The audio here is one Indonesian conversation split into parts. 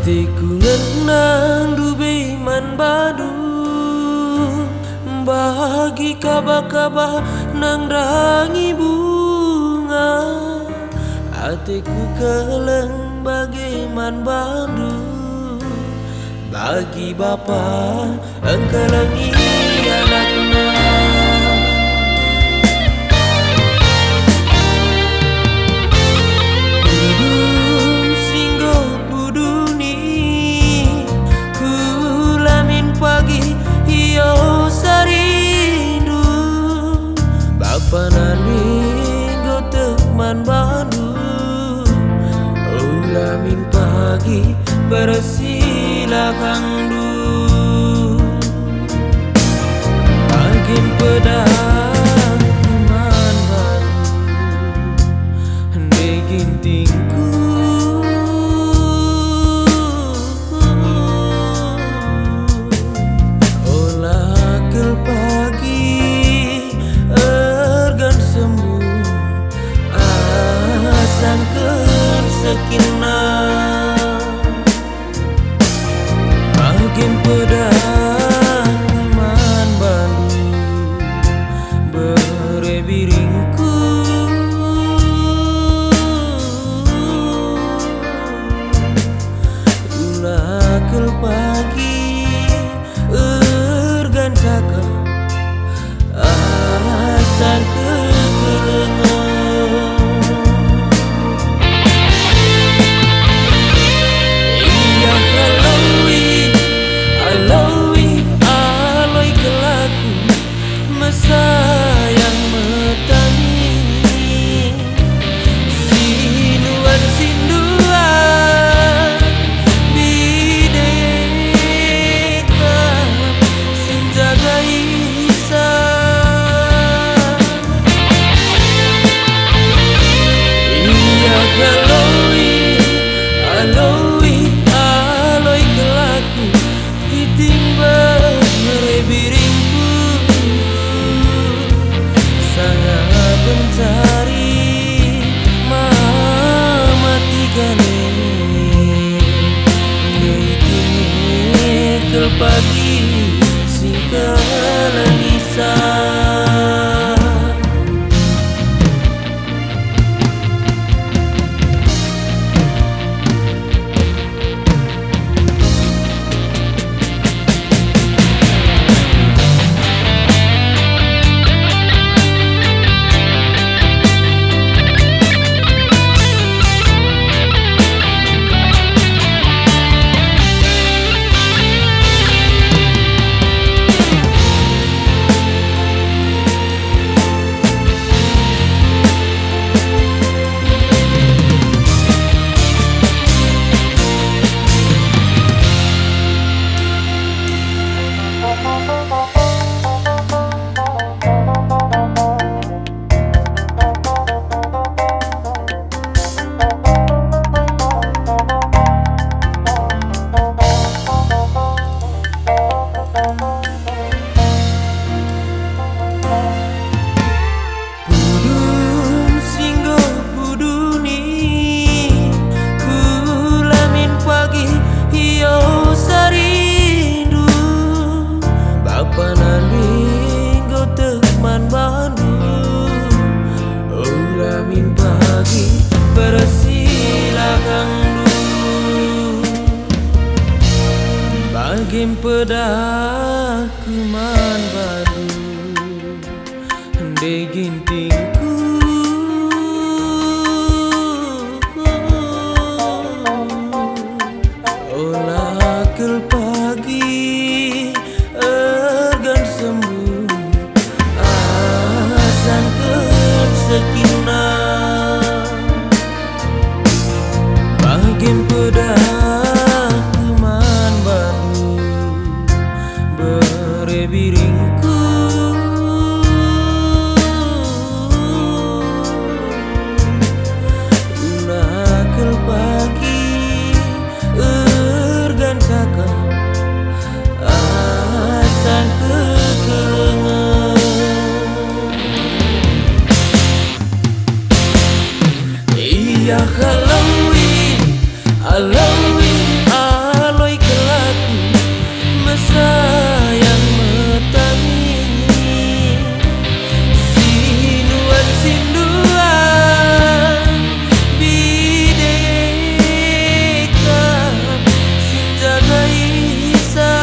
Hatiku ngenang dubai man badu bagi kabah-kabah nang rangi bunga. Hatiku keleng bagi man badu bagi bapa engkelengi anaknya. Pananingo tekman bandu ulamin pagi persilahkan du agin pedang kuman bandu negin tingku olah kel pagi sangkeun sakinah makin pedah kuman bandu berebiringku ulah kel pagi ergan cakap sangkeun kelengan. Sayang metani sinuan sinduan bideka sinjaga isa iya aloi kelaku ditimbang merebiringku sangat mencari mematikannya Beitini kel pagi singkalan isah. Pananingo tekman bandu ulamin pagi persilahkan du bagim pedah kuman bandu degin tingku olah kel pagi sakinah makin pedah kuman bandu berebiri Ya halawi, alawi, aloi kelaku mesayang metami sinuan sinduan bideka sinjaga isa.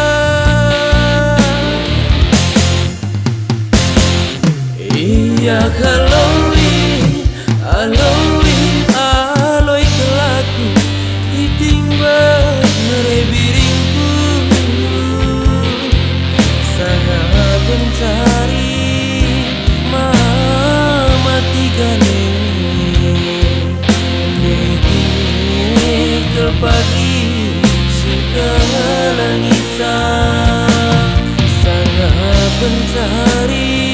Ya halawi, alawi, aloi kelaku itingba rebiringku sangat mencari mati gane nekini pagi segala nisa sangat mencari